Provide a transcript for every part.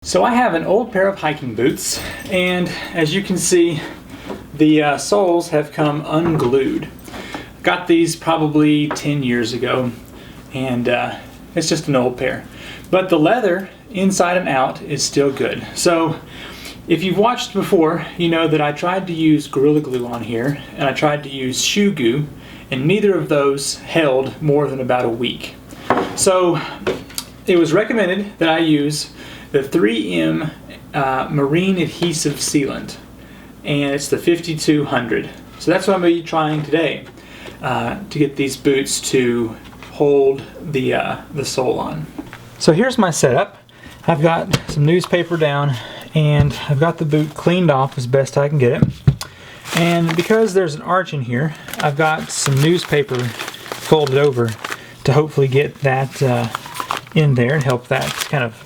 So I have an old pair of hiking boots, and as you can see, the soles have come unglued. Got these probably 10 years ago, and it's just an old pair. But the leather, inside and out, is still good. So if you've watched before, you know that I tried to use Gorilla Glue on here, and I tried to use shoe goo, and neither of those held more than about a week. So it was recommended that I use the 3M Marine Adhesive Sealant, and it's the 5200. So that's what I'm going to be trying today to get these boots to hold the sole on. So here's my setup. I've got some newspaper down, and I've got the boot cleaned off as best I can get it. And because there's an arch in here, I've got some newspaper folded over to hopefully get that in there and help that kind of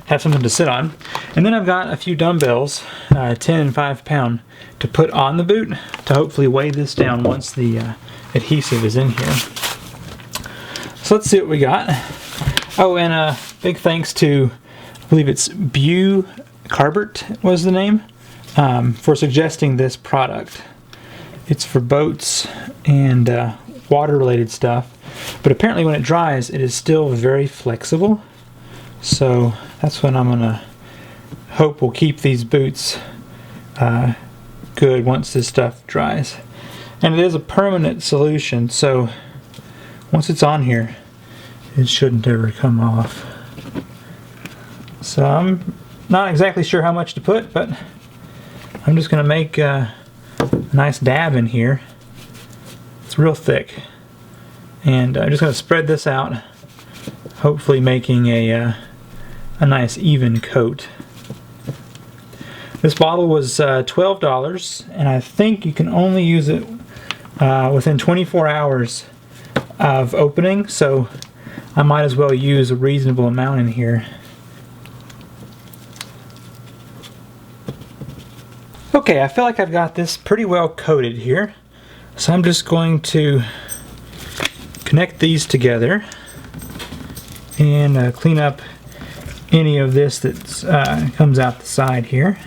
have something to sit on. And then I've got a few dumbbells, 10 and 5 pound, to put on the boot to hopefully weigh this down once the adhesive is in here. So let's see what we got. Oh, and a big thanks to, I believe it's Bew Carbert was the name, for suggesting this product. It's for boats and water related stuff, but apparently when it dries it is still very flexible. So that's what I'm gonna hope will keep these boots good once this stuff dries. And it is a permanent solution, so once it's on here it shouldn't ever come off. So I'm not exactly sure how much to put, but I'm just gonna make a nice dab in here. It's real thick, and I'm just gonna spread this out, hopefully making a nice even coat. This bottle was $12, and I think you can only use it within 24 hours of opening, so I might as well use a reasonable amount in here. Okay, I feel like I've got this pretty well coated here, so I'm just going to connect these together and clean up any of this that comes out the side here.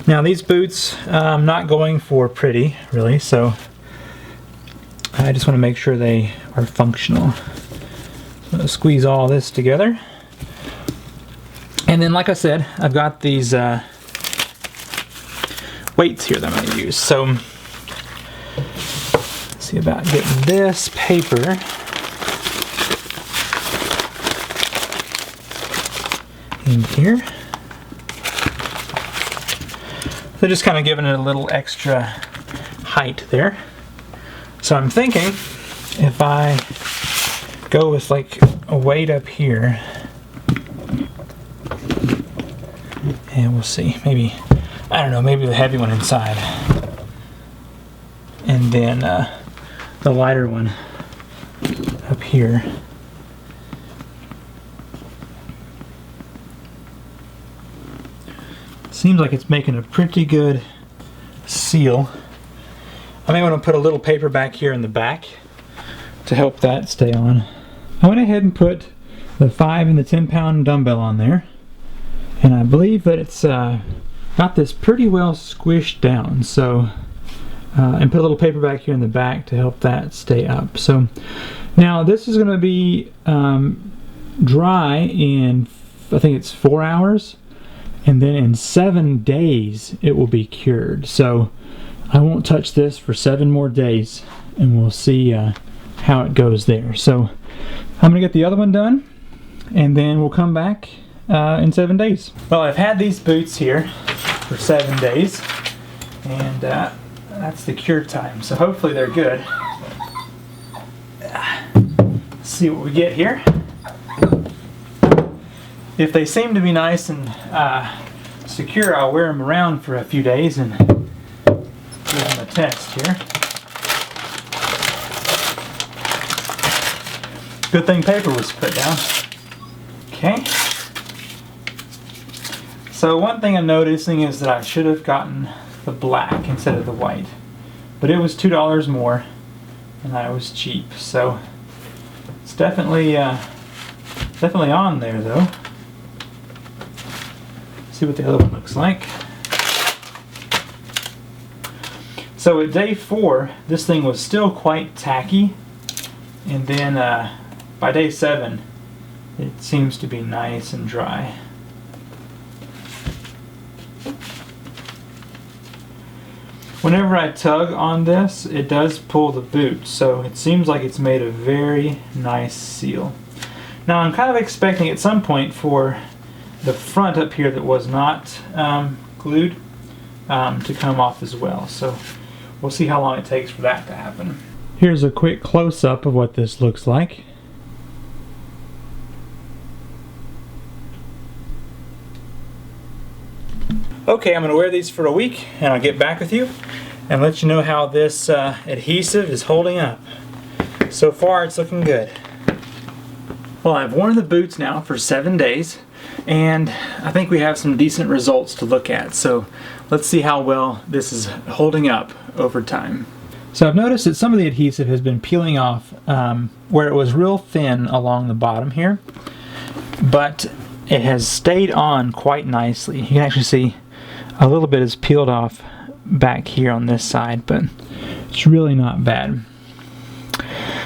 Now these boots, I'm not going for pretty, really, so I just want to make sure they are functional. So I'm going to squeeze all this together. And then, like I said, I've got these weights here that I'm going to use. So let's see about getting this paper in here. So just kind of giving it a little extra height there. So I'm thinking if I go with like a weight up here, and we'll see, maybe, I don't know, maybe the heavy one inside, and then the lighter one up here. Seems like it's making a pretty good seal. I may want to put a little paper back here in the back to help that stay on. I went ahead and put the 5 and the 10 pound dumbbell on there, and I believe that it's got this pretty well squished down. So and put a little paper back here in the back to help that stay up. So now this is going to be dry in, I think it's 4 hours, and then in 7 days it will be cured. So I won't touch this for 7 more days, and we'll see how it goes there. So I'm going to get the other one done, and then we'll come back in 7 days. Well, I've had these boots here for 7 days, and that's the cure time, so hopefully they're good. Let's see what we get here. If they seem to be nice and secure, I'll wear them around for a few days and give them a test here. Good thing paper was put down. Okay. So one thing I'm noticing is that I should have gotten the black instead of the white. But it was $2 more, and I was cheap. So It's definitely on there though. See what the other one looks like. So at day 4, this thing was still quite tacky, and then by day 7, it seems to be nice and dry. Whenever I tug on this, it does pull the boot, so it seems like it's made a very nice seal. Now I'm kind of expecting at some point for the front up here that was not glued to come off as well. So we'll see how long it takes for that to happen. Here's a quick close-up of what this looks like. Okay, I'm going to wear these for a week and I'll get back with you and let you know how this adhesive is holding up. So far it's looking good. Well, I've worn the boots now for 7 days and I think we have some decent results to look at. So let's see how well this is holding up over time. So I've noticed that some of the adhesive has been peeling off where it was real thin along the bottom here, but it has stayed on quite nicely. You can actually see a little bit is peeled off back here on this side, but it's really not bad.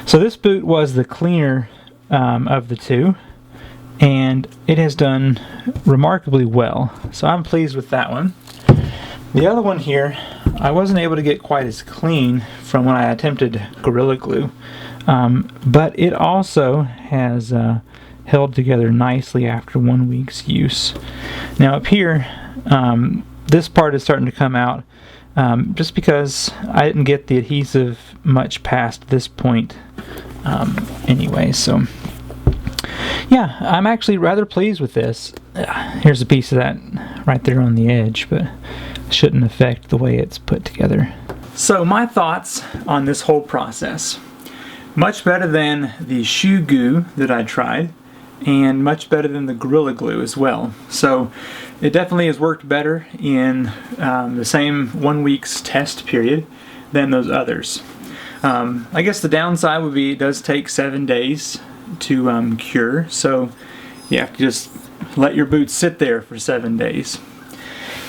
So this boot was the cleaner of the two, and it has done remarkably well. So I'm pleased with that one. The other one here, I wasn't able to get quite as clean from when I attempted Gorilla Glue, but it also has held together nicely after 1 week's use. Now up here, this part is starting to come out just because I didn't get the adhesive much past this point anyway. So yeah, I'm actually rather pleased with this. Here's a piece of that right there on the edge, but it shouldn't affect the way it's put together. So my thoughts on this whole process. Much better than the shoe goo that I tried, and much better than the Gorilla Glue as well. So it definitely has worked better in the same 1 week's test period than those others. I guess the downside would be it does take 7 days to cure, so you have to just let your boots sit there for 7 days.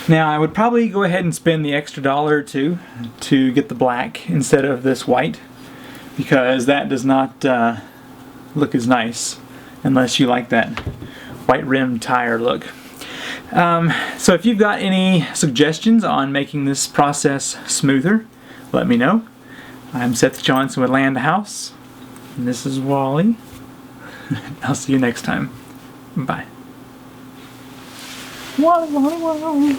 Now I would probably go ahead and spend the extra $1 or $2 to get the black instead of this white, because that does not look as nice unless you like that white rimmed tire look. So if you've got any suggestions on making this process smoother, let me know. I'm Seth Johnson with Land House, and this is Wally. I'll see you next time. Bye. Wally, Wally, Wally.